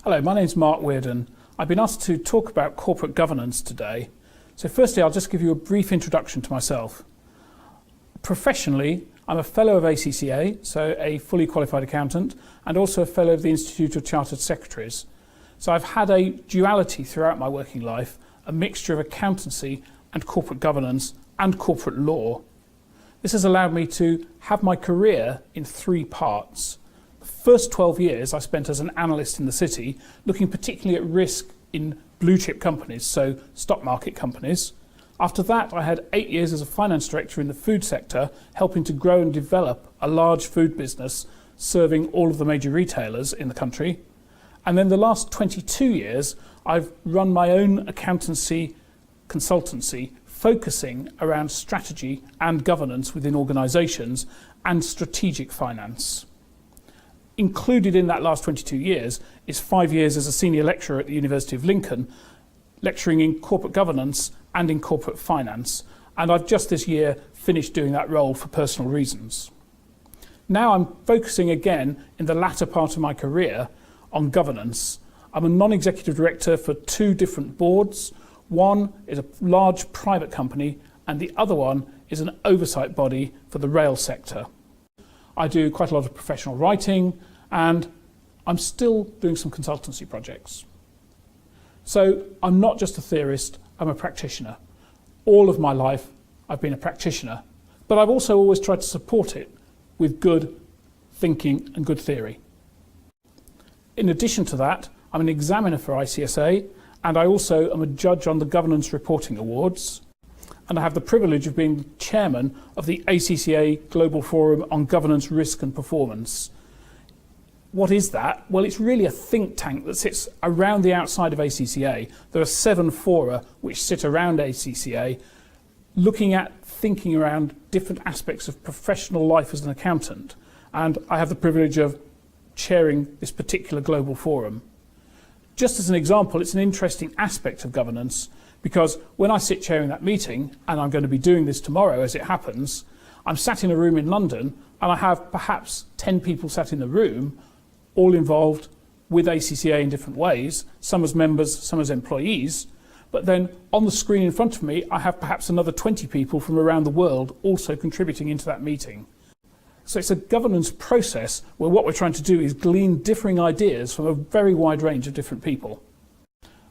Hello, my name's Mark Wearden. I've been asked to talk about corporate governance today. So firstly, I'll just give you a brief introduction to myself. Professionally, I'm a fellow of ACCA, so a fully qualified accountant, and also a fellow of the Institute of Chartered Secretaries. So I've had a duality throughout my working life, a mixture of accountancy and corporate governance and corporate law. This has allowed me to have my career in three parts. The first 12 years I spent as an analyst in the city, looking particularly at risk in blue chip companies, so stock market companies. After that, I had 8 years as a finance director in the food sector, helping to grow and develop a large food business serving all of the major retailers in the country. And then the last 22 years, I've run my own accountancy consultancy, focusing around strategy and governance within organisations and strategic finance. Included in that last 22 years is 5 years as a senior lecturer at the University of Lincoln, lecturing in corporate governance and in corporate finance. And I've just this year finished doing that role for personal reasons. Now I'm focusing again in the latter part of my career on governance. I'm a non-executive director for two different boards. One is a large private company and the other one is an oversight body for the rail sector. I do quite a lot of professional writing and I'm still doing some consultancy projects. So I'm not just a theorist, I'm a practitioner. All of my life I've been a practitioner, but I've also always tried to support it with good thinking and good theory. In addition to that, I'm an examiner for ICSA and I also am a judge on the Governance Reporting Awards. And I have the privilege of being chairman of the ACCA Global Forum on Governance, Risk and Performance. What is that? Well, it's really a think tank that sits around the outside of ACCA. There are 7 fora which sit around ACCA, looking at thinking around different aspects of professional life as an accountant. And I have the privilege of chairing this particular global forum. Just as an example, it's an interesting aspect of governance, because when I sit chairing that meeting, and I'm going to be doing this tomorrow as it happens, I'm sat in a room in London and I have perhaps 10 people sat in the room, all involved with ACCA in different ways, some as members, some as employees, but then on the screen in front of me I have perhaps another 20 people from around the world also contributing into that meeting. So it's a governance process where what we're trying to do is glean differing ideas from a very wide range of different people.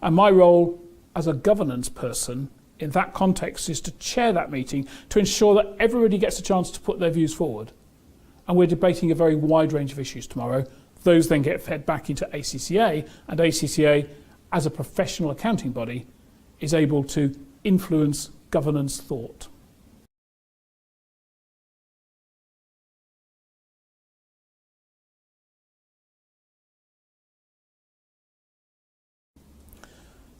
And my role as a governance person in that context is to chair that meeting to ensure that everybody gets a chance to put their views forward. And we're debating a very wide range of issues tomorrow. Those then get fed back into ACCA, and ACCA, as a professional accounting body, is able to influence governance thought.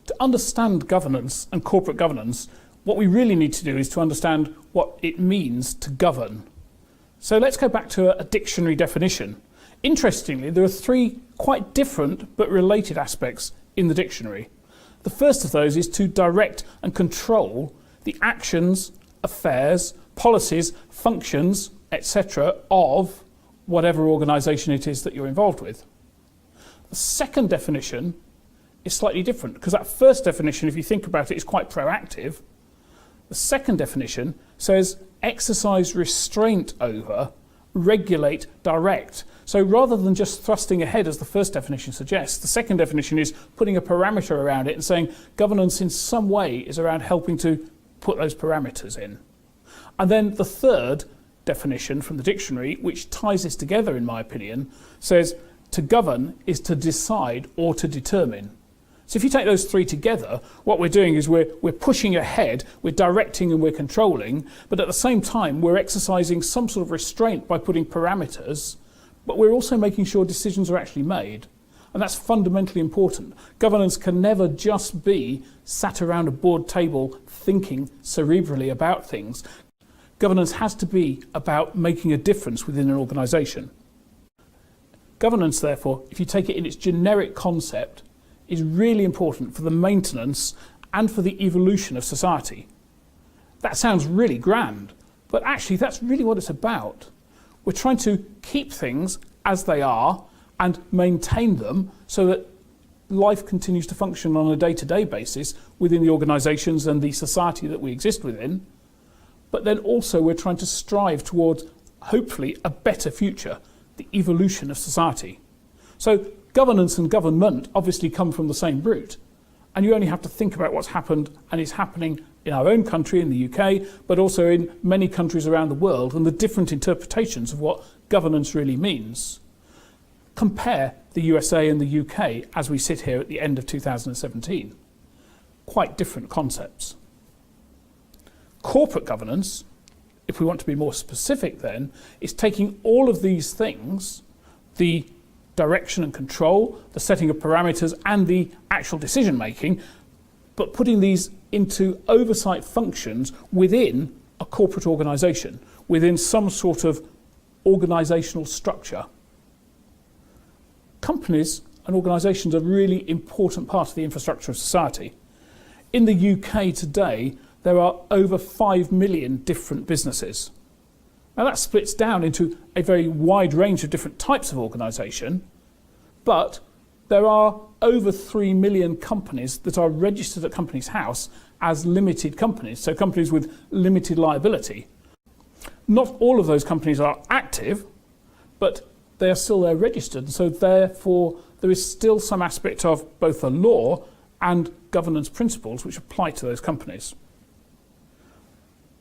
To understand governance and corporate governance, what we really need to do is to understand what it means to govern. So let's go back to a dictionary definition. Interestingly, there are 3 quite different but related aspects in the dictionary. The first of those is to direct and control the actions, affairs, policies, functions, etc. of whatever organisation it is that you're involved with. The second definition is slightly different, because that first definition, if you think about it, is quite proactive. The second definition says exercise restraint over, regulate, direct. So rather than just thrusting ahead as the first definition suggests, the second definition is putting a parameter around it and saying governance in some way is around helping to put those parameters in. And then the third definition from the dictionary, which ties this together in my opinion, says to govern is to decide or to determine. So if you take those 3 together, what we're doing is we're pushing ahead, we're directing and we're controlling, but at the same time we're exercising some sort of restraint by putting parameters, but we're also making sure decisions are actually made. And that's fundamentally important. Governance can never just be sat around a board table thinking cerebrally about things. Governance has to be about making a difference within an organisation. Governance, therefore, if you take it in its generic concept, is really important for the maintenance and for the evolution of society. That sounds really grand, but actually that's really what it's about. We're trying to keep things as they are and maintain them so that life continues to function on a day-to-day basis within the organisations and the society that we exist within. But then also we're trying to strive towards, hopefully, a better future, the evolution of society. So governance and government obviously come from the same root. And you only have to think about what's happened and is happening in our own country, in the UK, but also in many countries around the world, and the different interpretations of what governance really means. Compare the USA and the UK as we sit here at the end of 2017. Quite different concepts. Corporate governance, if we want to be more specific then, is taking all of these things, the direction and control, the setting of parameters and the actual decision making, but putting these into oversight functions within a corporate organisation, within some sort of organisational structure. Companies and organisations are a really important part of the infrastructure of society. In the UK today, there are over 5 million different businesses. Now that splits down into a very wide range of different types of organisation, but there are over 3 million companies that are registered at Companies House as limited companies, so companies with limited liability. Not all of those companies are active, but they are still there registered, and so therefore there is still some aspect of both the law and governance principles which apply to those companies.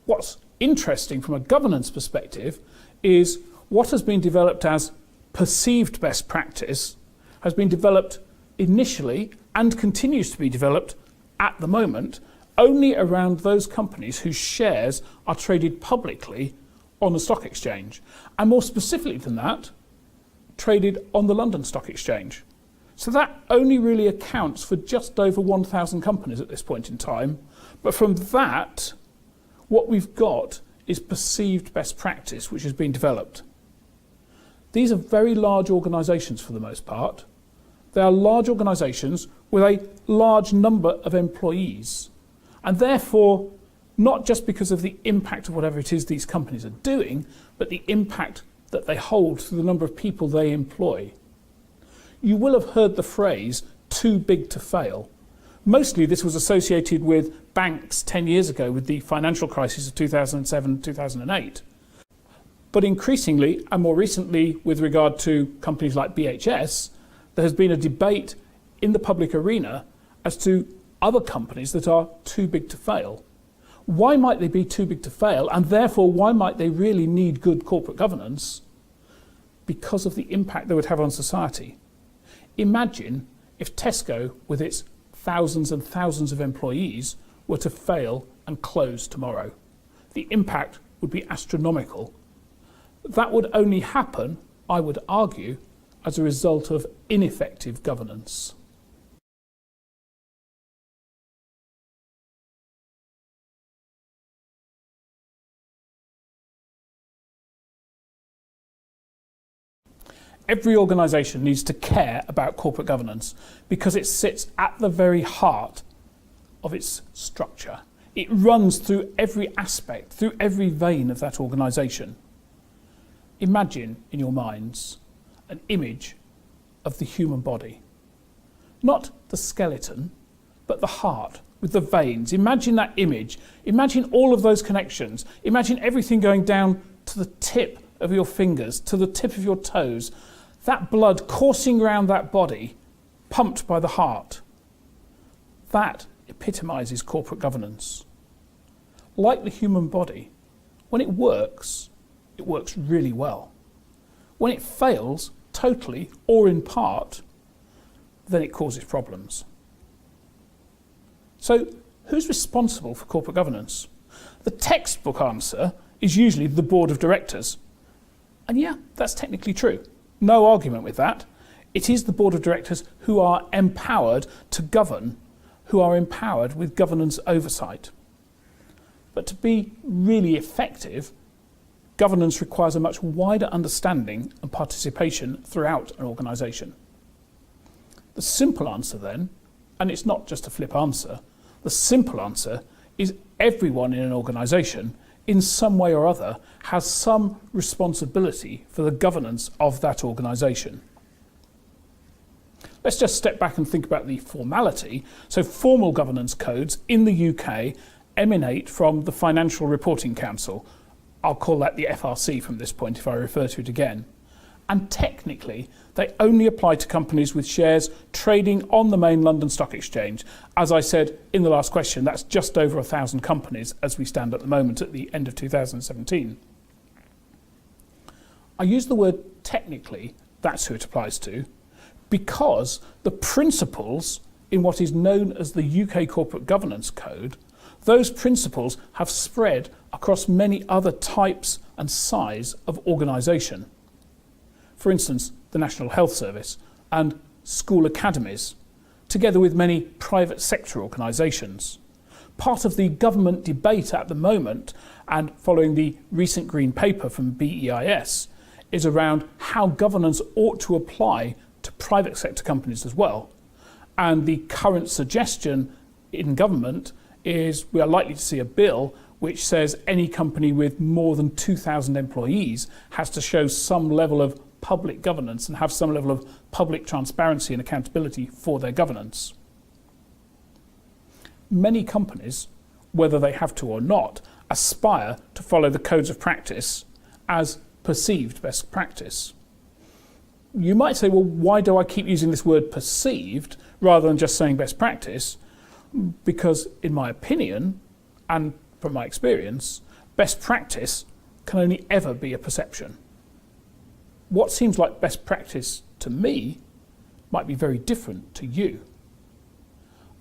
What's interesting from a governance perspective is what has been developed as perceived best practice has been developed initially and continues to be developed at the moment only around those companies whose shares are traded publicly on the stock exchange, and more specifically than that, traded on the London Stock Exchange. So that only really accounts for just over 1,000 companies at this point in time, but from that what we've got is perceived best practice which has been developed. These are very large organisations for the most part. They are large organisations with a large number of employees, and therefore not just because of the impact of whatever it is these companies are doing, but the impact that they hold through the number of people they employ. You will have heard the phrase too big to fail. Mostly this was associated with banks 10 years ago with the financial crisis of 2007-2008. But increasingly, and more recently with regard to companies like BHS, there has been a debate in the public arena as to other companies that are too big to fail. Why might they be too big to fail, and therefore why might they really need good corporate governance? Because of the impact they would have on society. Imagine if Tesco, with its thousands and thousands of employees, were to fail and close tomorrow. The impact would be astronomical. That would only happen, I would argue, as a result of ineffective governance. Every organisation needs to care about corporate governance because it sits at the very heart of its structure. It runs through every aspect, through every vein of that organisation. Imagine in your minds an image of the human body. Not the skeleton, but the heart with the veins. Imagine that image. Imagine all of those connections. Imagine everything going down to the tip of your fingers, to the tip of your toes. That blood coursing around that body, pumped by the heart. That epitomises corporate governance. Like the human body, when it works really well. When it fails, totally or in part, then it causes problems. So, who's responsible for corporate governance? The textbook answer is usually the board of directors. And yeah, that's technically true. No argument with that. It is the board of directors who are empowered to govern, who are empowered with governance oversight. But to be really effective, governance requires a much wider understanding and participation throughout an organisation. The simple answer then, and it's not just a flip answer, the simple answer is everyone in an organisation in some way or other has some responsibility for the governance of that organisation. let's just step back and think about the formality. So formal governance codes in the UK emanate from the Financial Reporting Council. I'll call that the FRC from this point if I refer to it again. And technically, they only apply to companies with shares trading on the main London Stock Exchange. As I said in the last question, that's just over 1,000 companies as we stand at the moment at the end of 2017. I use the word technically, that's who it applies to, because the principles in what is known as the UK Corporate Governance Code, those principles have spread across many other types and size of organisation. For instance, the National Health Service and school academies, together with many private sector organisations. Part of the government debate at the moment, and following the recent Green Paper from BEIS, is around how governance ought to apply to private sector companies as well. And the current suggestion in government is we are likely to see a bill which says any company with more than 2,000 employees has to show some level of public governance and have some level of public transparency and accountability for their governance. Many companies, whether they have to or not, aspire to follow the codes of practice as perceived best practice. You might say, well, why do I keep using this word perceived rather than just saying best practice? Because in my opinion, and from my experience, best practice can only ever be a perception. What seems like best practice to me might be very different to you.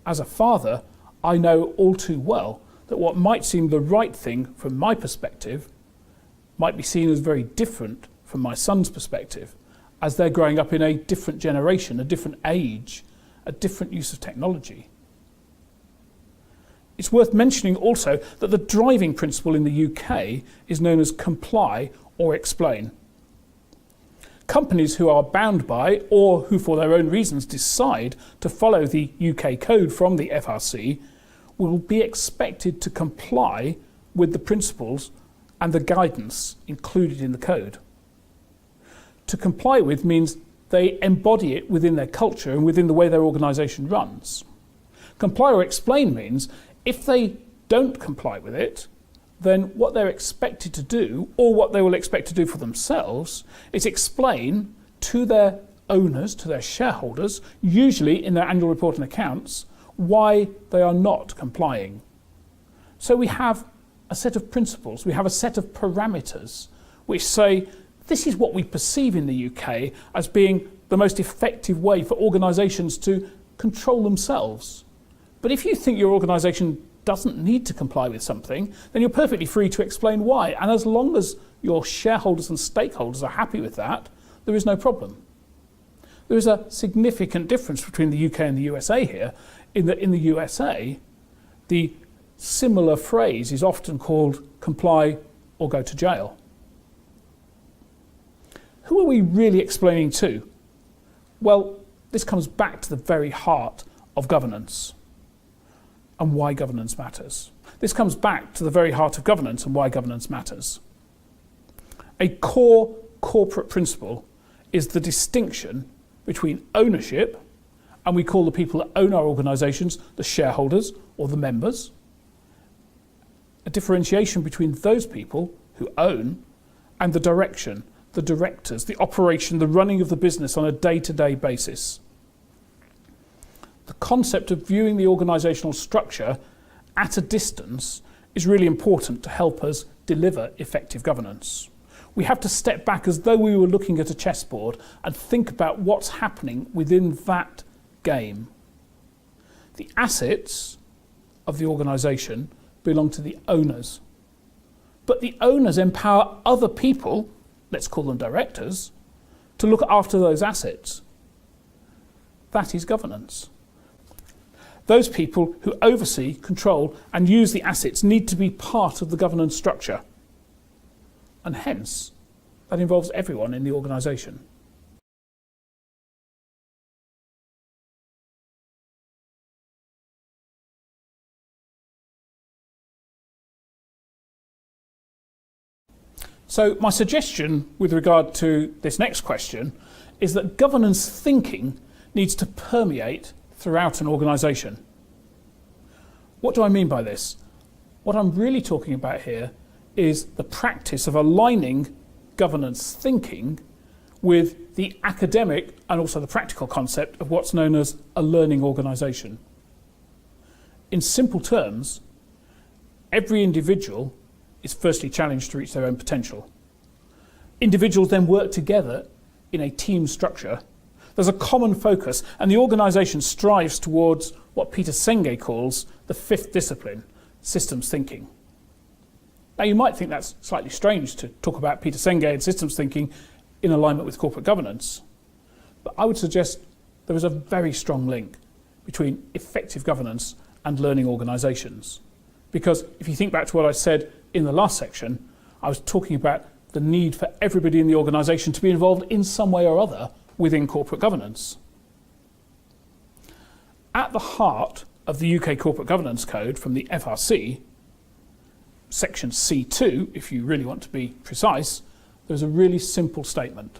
As a father, I know all too well that what might seem the right thing from my perspective might be seen as very different from my son's perspective, as they're growing up in a different generation, a different age, a different use of technology. It's worth mentioning also that the driving principle in the UK is known as comply or explain. Companies who are bound by, or who for their own reasons decide to follow the UK code from the FRC, will be expected to comply with the principles and the guidance included in the code. To comply with means they embody it within their culture and within the way their organisation runs. Comply or explain means if they don't comply with it, then what they're expected to do, or what they will expect to do for themselves, is explain to their owners, to their shareholders, usually in their annual report and accounts, why they are not complying. So we have a set of principles, we have a set of parameters which say this is what we perceive in the UK as being the most effective way for organisations to control themselves. But if you think your organisation doesn't need to comply with something, then you're perfectly free to explain why. And as long as your shareholders and stakeholders are happy with that, there is no problem. There is a significant difference between the UK and the USA here, in that in the USA, the similar phrase is often called comply or go to jail. Who are we really explaining to? Well, this comes back to the very heart of governance and why governance matters. This comes back to the very heart of governance and why governance matters. A core corporate principle is the distinction between ownership, and we call the people that own our organisations the shareholders or the members, a differentiation between those people who own and the direction, the directors, the operation, the running of the business on a day-to-day basis. The concept of viewing the organisational structure at a distance is really important to help us deliver effective governance. We have to step back as though we were looking at a chessboard and think about what's happening within that game. The assets of the organisation belong to the owners, but the owners empower other people, let's call them directors, to look after those assets. That is governance. Those people who oversee, control and use the assets need to be part of the governance structure. And hence, that involves everyone in the organisation. So my suggestion with regard to this next question is that governance thinking needs to permeate throughout an organisation. What do I mean by this? What I'm really talking about here is the practice of aligning governance thinking with the academic and also the practical concept of what's known as a learning organisation. In simple terms, every individual is firstly challenged to reach their own potential. Individuals then work together in a team structure. There's a common focus, and the organisation strives towards what Peter Senge calls the fifth discipline, systems thinking. Now, you might think that's slightly strange to talk about Peter Senge and systems thinking in alignment with corporate governance, but I would suggest there is a very strong link between effective governance and learning organisations. Because if you think back to what I said in the last section, I was talking about the need for everybody in the organisation to be involved in some way or other within corporate governance. At the heart of the UK Corporate Governance Code from the FRC, section C2, if you really want to be precise, there's a really simple statement.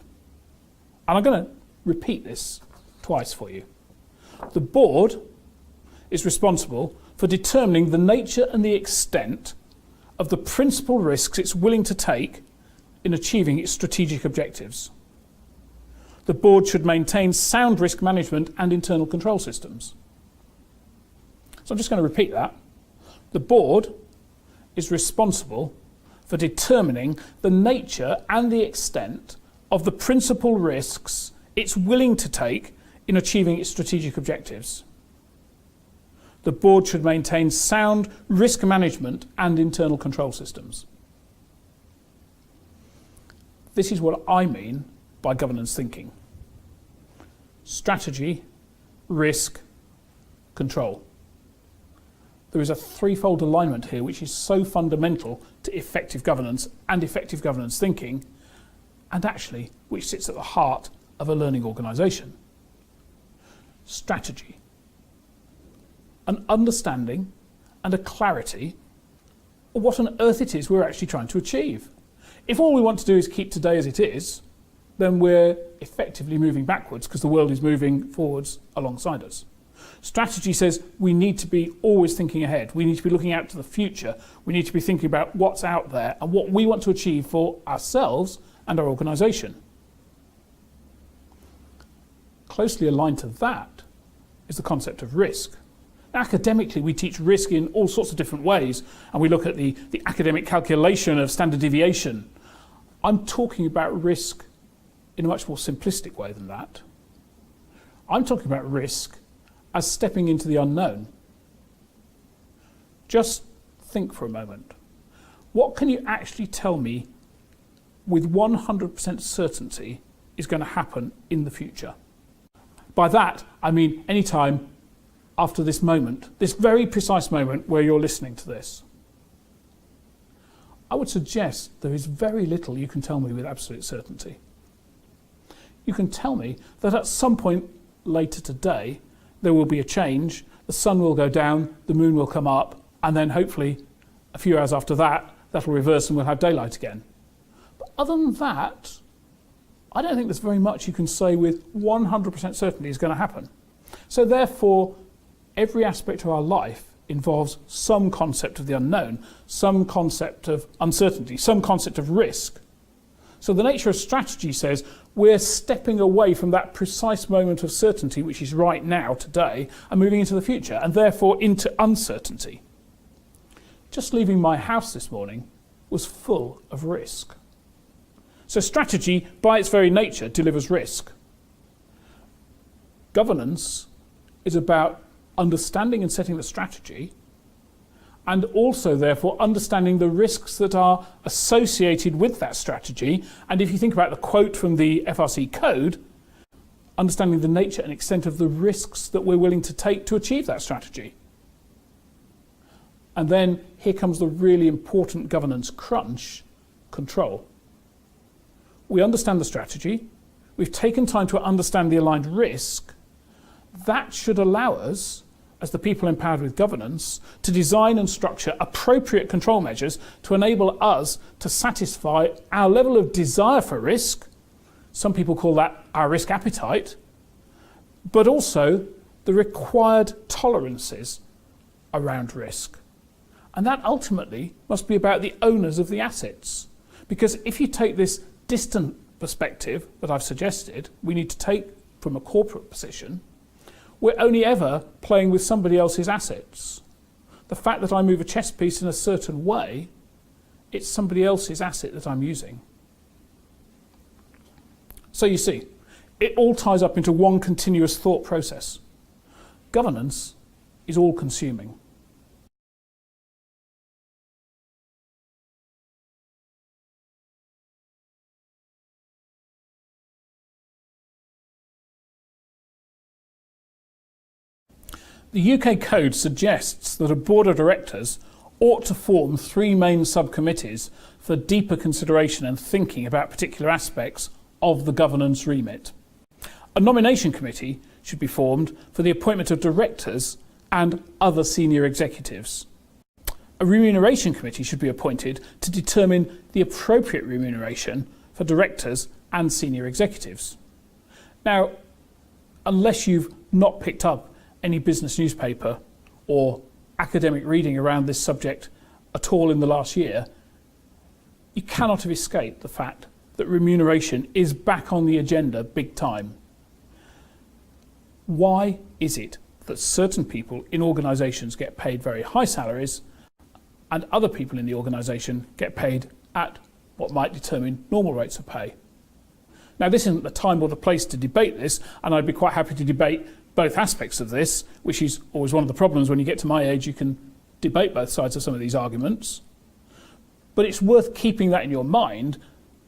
And I'm going to repeat this twice for you. The board is responsible for determining the nature and the extent of the principal risks it's willing to take in achieving its strategic objectives. The board should maintain sound risk management and internal control systems. So I'm just going to repeat that. The board is responsible for determining the nature and the extent of the principal risks it's willing to take in achieving its strategic objectives. The board should maintain sound risk management and internal control systems. This is what I mean by governance thinking. Strategy, risk, control. There is a threefold alignment here which is so fundamental to effective governance and effective governance thinking, and actually which sits at the heart of a learning organisation. Strategy. An understanding and a clarity of what on earth it is we're actually trying to achieve. If all we want to do is keep today as it is, then we're effectively moving backwards because the world is moving forwards alongside us. Strategy says we need to be always thinking ahead. We need to be looking out to the future. We need to be thinking about what's out there and what we want to achieve for ourselves and our organisation. Closely aligned to that is the concept of risk. Academically, we teach risk in all sorts of different ways, and we look at the academic calculation of standard deviation. I'm talking about risk in a much more simplistic way than that. I'm talking about risk as stepping into the unknown. Just think for a moment. What can you actually tell me with 100% certainty is going to happen in the future? By that, I mean any time after this moment, this very precise moment where you're listening to this. I would suggest there is very little you can tell me with absolute certainty. You can tell me that at some point later today, there will be a change, the sun will go down, the moon will come up, and then hopefully a few hours after that, that'll reverse and we'll have daylight again. But other than that, I don't think there's very much you can say with 100% certainty is going to happen. So therefore, every aspect of our life involves some concept of the unknown, some concept of uncertainty, some concept of risk. So the nature of strategy says we're stepping away from that precise moment of certainty, which is right now, today, and moving into the future, and therefore into uncertainty. Just leaving my house this morning was full of risk. So strategy, by its very nature, delivers risk. Governance is about understanding and setting the strategy, and also therefore understanding the risks that are associated with that strategy. And if you think about the quote from the FRC code, understanding the nature and extent of the risks that we're willing to take to achieve that strategy. And then here comes the really important governance crunch, control. We understand the strategy, we've taken time to understand the aligned risk. That should allow us, as the people empowered with governance, to design and structure appropriate control measures to enable us to satisfy our level of desire for risk. Some people call that our risk appetite, but also the required tolerances around risk. And that ultimately must be about the owners of the assets. Because if you take this distant perspective that I've suggested, we need to take from a corporate position, we're only ever playing with somebody else's assets. The fact that I move a chess piece in a certain way, it's somebody else's asset that I'm using. So you see, it all ties up into one continuous thought process. Governance is all-consuming. The UK Code suggests that a board of directors ought to form 3 main subcommittees for deeper consideration and thinking about particular aspects of the governance remit. A nomination committee should be formed for the appointment of directors and other senior executives. A remuneration committee should be appointed to determine the appropriate remuneration for directors and senior executives. Now, unless you've not picked up any business newspaper or academic reading around this subject at all in the last year, you cannot have escaped the fact that remuneration is back on the agenda big time. Why is it that certain people in organisations get paid very high salaries and other people in the organisation get paid at what might determine normal rates of pay? Now, this isn't the time or the place to debate this, and I'd be quite happy to debate both aspects of this, which is always one of the problems when you get to my age. You can debate both sides of some of these arguments. But it's worth keeping that in your mind,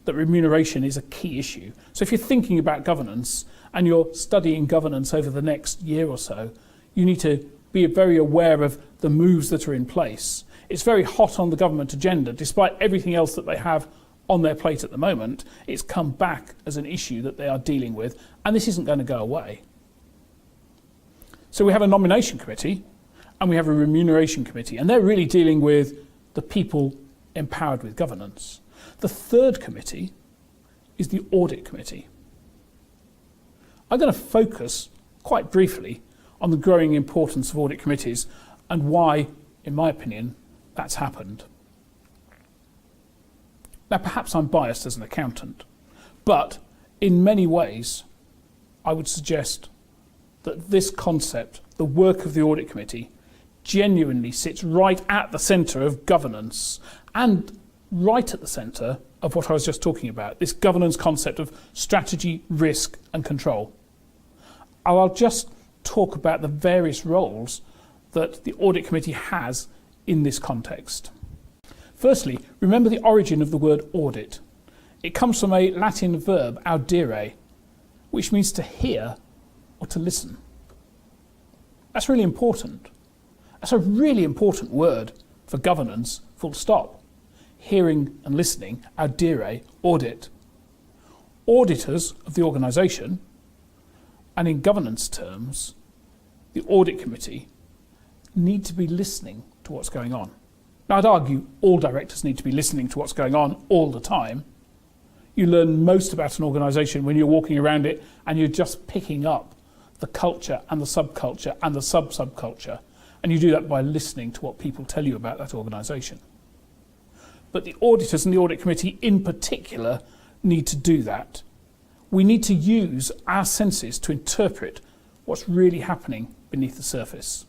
that remuneration is a key issue. So if you're thinking about governance and you're studying governance over the next year or so, you need to be very aware of the moves that are in place. It's very hot on the government agenda. Despite everything else that they have on their plate at the moment, it's come back as an issue that they are dealing with, and this isn't going to go away. So we have a nomination committee and we have a remuneration committee, and they're really dealing with the people empowered with governance. The third committee is the Audit Committee. I'm going to focus quite briefly on the growing importance of audit committees and why, in my opinion, that's happened. Now, perhaps I'm biased as an accountant, but in many ways, I would suggest that this concept, the work of the Audit Committee, genuinely sits right at the centre of governance and right at the centre of what I was just talking about, this governance concept of strategy, risk and control. I'll just talk about the various roles that the Audit Committee has in this context. Firstly, remember the origin of the word audit. It comes from a Latin verb, audire, which means to hear or to listen. That's really important. That's a really important word for governance, full stop. Hearing and listening, audire, audit. Auditors of the organisation, and in governance terms, the Audit Committee, need to be listening to what's going on. Now, I'd argue all directors need to be listening to what's going on all the time. You learn most about an organisation when you're walking around it and you're just picking up the culture and the subculture and the sub-subculture. And you do that by listening to what people tell you about that organisation. But the auditors and the Audit Committee in particular need to do that. We need to use our senses to interpret what's really happening beneath the surface.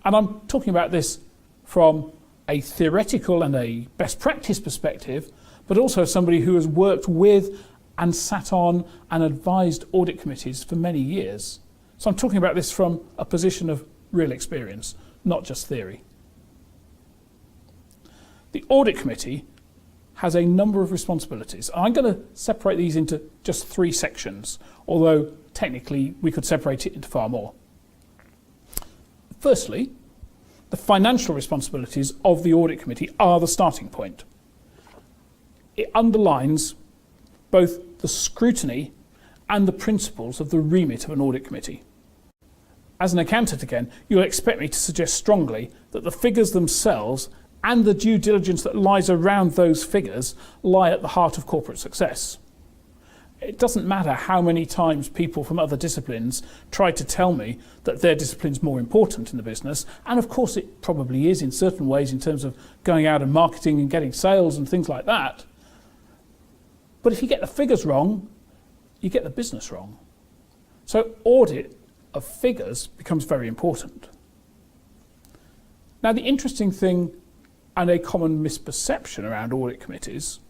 And I'm talking about this from a theoretical and a best practice perspective, but also somebody who has worked with and sat on and advised audit committees for many years. So I'm talking about this from a position of real experience, not just theory. The Audit Committee has a number of responsibilities. I'm going to separate these into just 3 sections, although technically we could separate it into far more. Firstly, the financial responsibilities of the Audit Committee are the starting point. It underlines both the scrutiny and the principles of the remit of an Audit Committee. As an accountant again, you'll expect me to suggest strongly that the figures themselves and the due diligence that lies around those figures lie at the heart of corporate success. It doesn't matter how many times people from other disciplines try to tell me that their discipline's more important in the business, and of course it probably is in certain ways in terms of going out and marketing and getting sales and things like that. But if you get the figures wrong, you get the business wrong. So audit of figures becomes very important. Now, the interesting thing and a common misperception around audit committees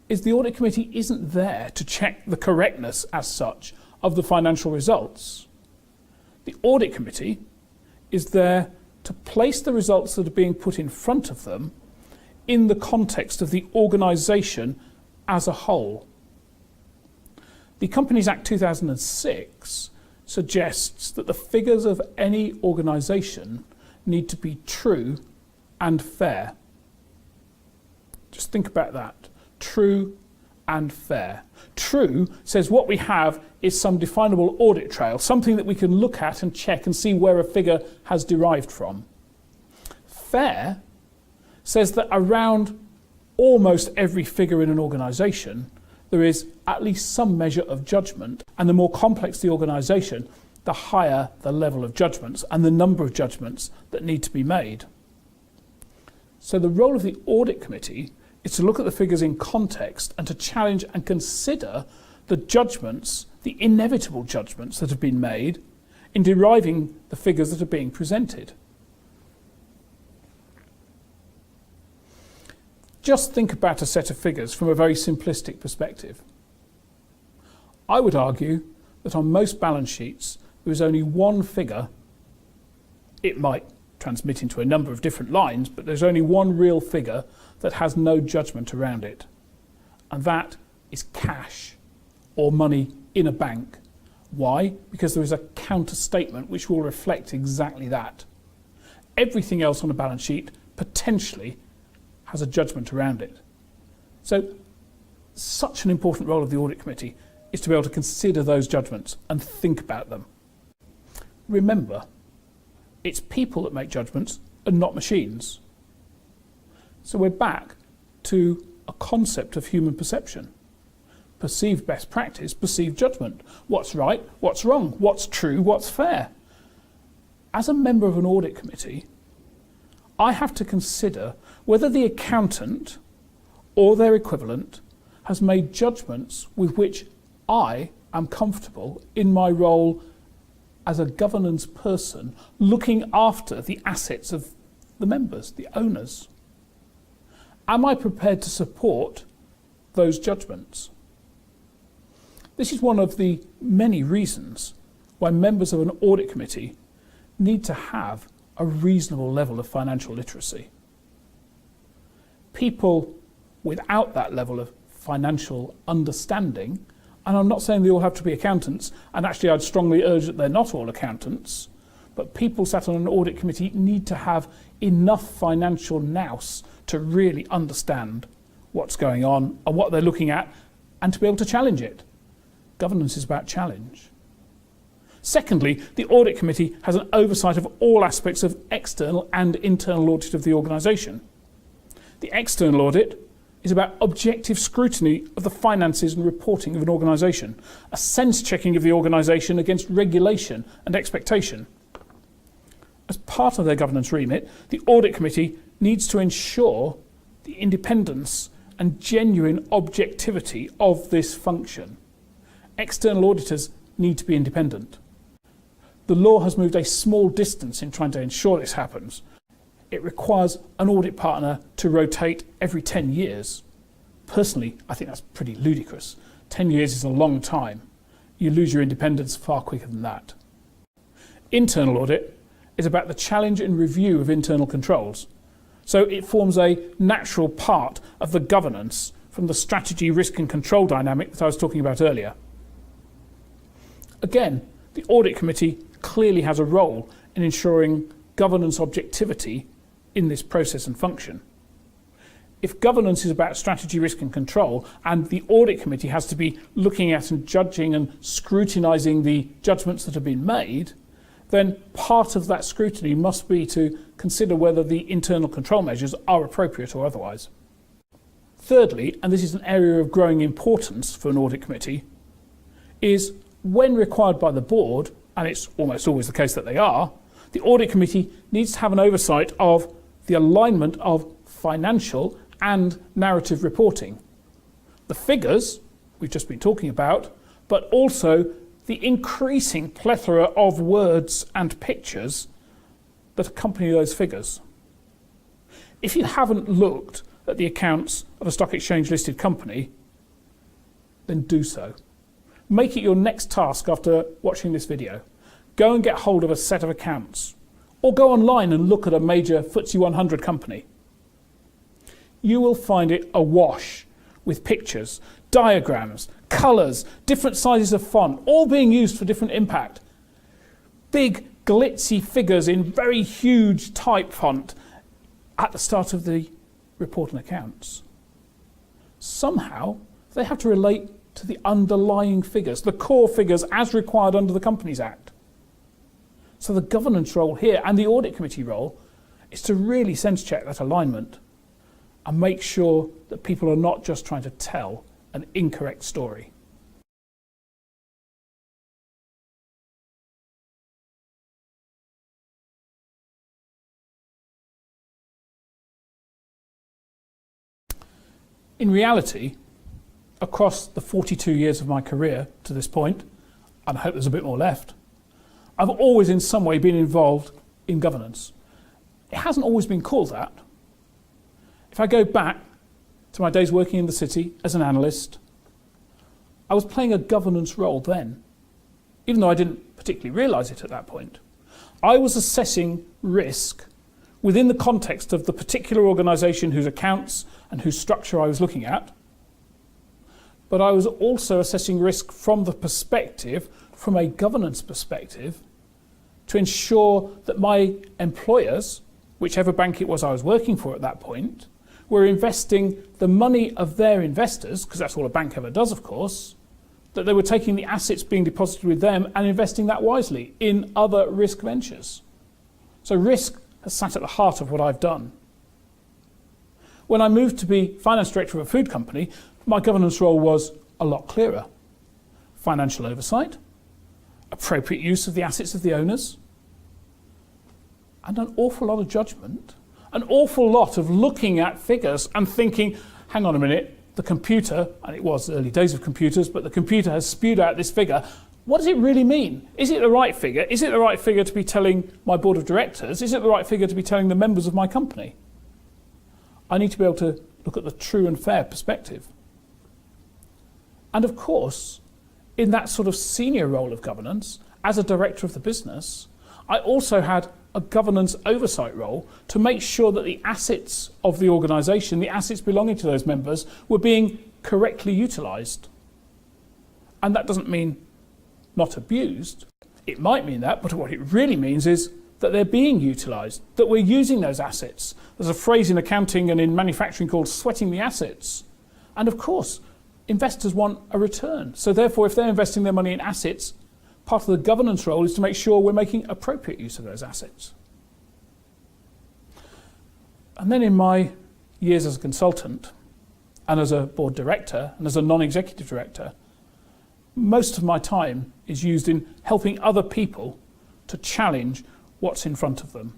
is the audit committee isn't there to check the correctness as such of the financial results. The audit committee is there to place the results that are being put in front of them in the context of the organisation as a whole. The Companies Act 2006 suggests that the figures of any organisation need to be true and fair. Just think about that. True and fair. True says what we have is some definable audit trail, something that we can look at and check and see where a figure has derived from. Fair says that around almost every figure in an organisation there is at least some measure of judgment, and the more complex the organisation, the higher the level of judgments and the number of judgments that need to be made. So the role of the audit committee is to look at the figures in context and to challenge and consider the judgments, the inevitable judgments that have been made in deriving the figures that are being presented. Just think about a set of figures from a very simplistic perspective. I would argue that on most balance sheets there is only one figure. It might transmit into a number of different lines, but there's only one real figure that has no judgment around it, and that is cash or money in a bank. Why? Because there is a counter statement which will reflect exactly that. Everything else on a balance sheet potentially has a judgment around it. So such an important role of the audit committee is to be able to consider those judgments and think about them. Remember, it's people that make judgments and not machines. So we're back to a concept of human perception. Perceived best practice, perceived judgment. What's right, what's wrong, what's true, what's fair. As a member of an audit committee, I have to consider whether the accountant or their equivalent has made judgments with which I am comfortable in my role as a governance person looking after the assets of the members, the owners. Am I prepared to support those judgments? This is one of the many reasons why members of an audit committee need to have a reasonable level of financial literacy. People without that level of financial understanding, and I'm not saying they all have to be accountants, and actually I'd strongly urge that they're not all accountants, but people sat on an audit committee need to have enough financial nous to really understand what's going on and what they're looking at, and to be able to challenge it. Governance is about challenge. Secondly, the audit committee has an oversight of all aspects of external and internal audit of the organisation. The external audit is about objective scrutiny of the finances and reporting of an organisation, a sense checking of the organisation against regulation and expectation. As part of their governance remit, the audit committee needs to ensure the independence and genuine objectivity of this function. External auditors need to be independent. The law has moved a small distance in trying to ensure this happens. It requires an audit partner to rotate every 10 years. Personally, I think that's pretty ludicrous. 10 years is a long time. You lose your independence far quicker than that. Internal audit is about the challenge and review of internal controls. So it forms a natural part of the governance from the strategy, risk and control dynamic that I was talking about earlier. Again, the audit committee clearly has a role in ensuring governance objectivity in this process and function. If governance is about strategy, risk and control, and the audit committee has to be looking at and judging and scrutinising the judgments that have been made, then part of that scrutiny must be to consider whether the internal control measures are appropriate or otherwise. Thirdly, and this is an area of growing importance for an audit committee, is when required by the board, and it's almost always the case that they are, the Audit Committee needs to have an oversight of the alignment of financial and narrative reporting. The figures we've just been talking about, but also the increasing plethora of words and pictures that accompany those figures. If you haven't looked at the accounts of a stock exchange listed company, then do so. Make it your next task after watching this video. Go and get hold of a set of accounts, or go online and look at a major FTSE 100 company. You will find it awash with pictures, diagrams, colours, different sizes of font, all being used for different impact. Big glitzy figures in very huge type font at the start of the report and accounts. Somehow they have to relate to the underlying figures, the core figures as required under the Companies Act. So the governance role here and the Audit Committee role is to really sense check that alignment and make sure that people are not just trying to tell an incorrect story. In reality, across the 42 years of my career to this point, and I hope there's a bit more left, I've always in some way been involved in governance. It hasn't always been called that. If I go back to my days working in the city as an analyst, I was playing a governance role then, even though I didn't particularly realise it at that point. I was assessing risk within the context of the particular organisation whose accounts and whose structure I was looking at, but I was also assessing risk from the perspective, from a governance perspective, to ensure that my employers, whichever bank it was I was working for at that point, were investing the money of their investors, because that's all a bank ever does, of course, that they were taking the assets being deposited with them and investing that wisely in other risk ventures. So risk has sat at the heart of what I've done. When I moved to be finance director of a food company, my governance role was a lot clearer. Financial oversight, appropriate use of the assets of the owners, and an awful lot of judgment, an awful lot of looking at figures and thinking, hang on a minute, the computer, and it was early days of computers, but the computer has spewed out this figure. What does it really mean? Is it the right figure? Is it the right figure to be telling my board of directors? Is it the right figure to be telling the members of my company? I need to be able to look at the true and fair perspective. And of course, in that sort of senior role of governance, as a director of the business, I also had a governance oversight role to make sure that the assets of the organisation, the assets belonging to those members, were being correctly utilised. And that doesn't mean not abused. It might mean that, but what it really means is that they're being utilised, that we're using those assets. There's a phrase in accounting and in manufacturing called sweating the assets. And of course, investors want a return. So therefore, if they're investing their money in assets, part of the governance role is to make sure we're making appropriate use of those assets. And then in my years as a consultant, and as a board director, and as a non-executive director, most of my time is used in helping other people to challenge what's in front of them.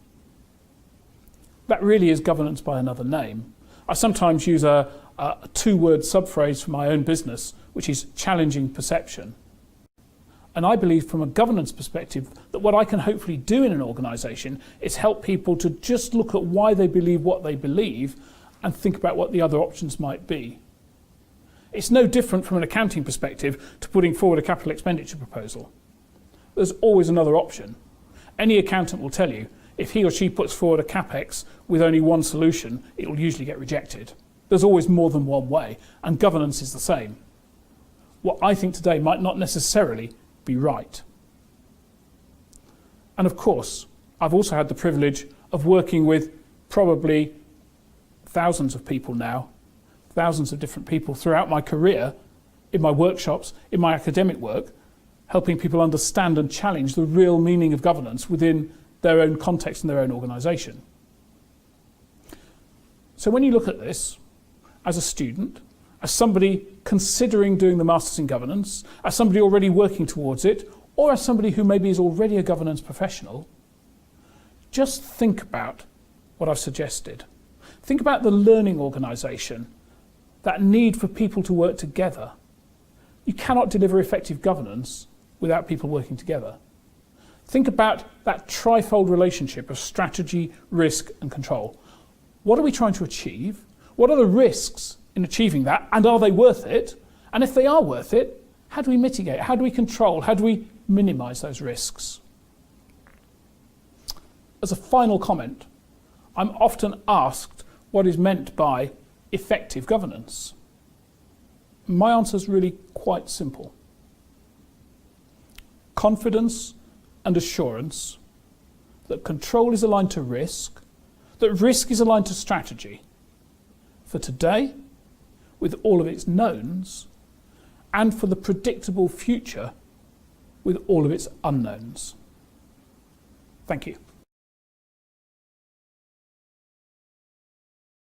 That really is governance by another name. I sometimes use a two-word subphrase for my own business, which is challenging perception. And I believe from a governance perspective that what I can hopefully do in an organisation is help people to just look at why they believe what they believe and think about what the other options might be. It's no different from an accounting perspective to putting forward a capital expenditure proposal. There's always another option. Any accountant will tell you if he or she puts forward a capex with only one solution, it will usually get rejected. There's always more than one way, and governance is the same. What I think today might not necessarily be right. And of course, I've also had the privilege of working with probably thousands of people now, thousands of different people throughout my career, in my workshops, in my academic work, helping people understand and challenge the real meaning of governance within their own context and their own organisation. So when you look at this, as a student, as somebody considering doing the Masters in Governance, as somebody already working towards it, or as somebody who maybe is already a governance professional, just think about what I've suggested. Think about the learning organisation, that need for people to work together. You cannot deliver effective governance without people working together. Think about that trifold relationship of strategy, risk and control. What are we trying to achieve? What are the risks in achieving that? And are they worth it? And if they are worth it, how do we mitigate? How do we control? How do we minimise those risks? As a final comment, I'm often asked what is meant by effective governance. My answer is really quite simple. Confidence and assurance that control is aligned to risk, that risk is aligned to strategy for today, with all of its knowns, and for the predictable future with all of its unknowns. Thank you.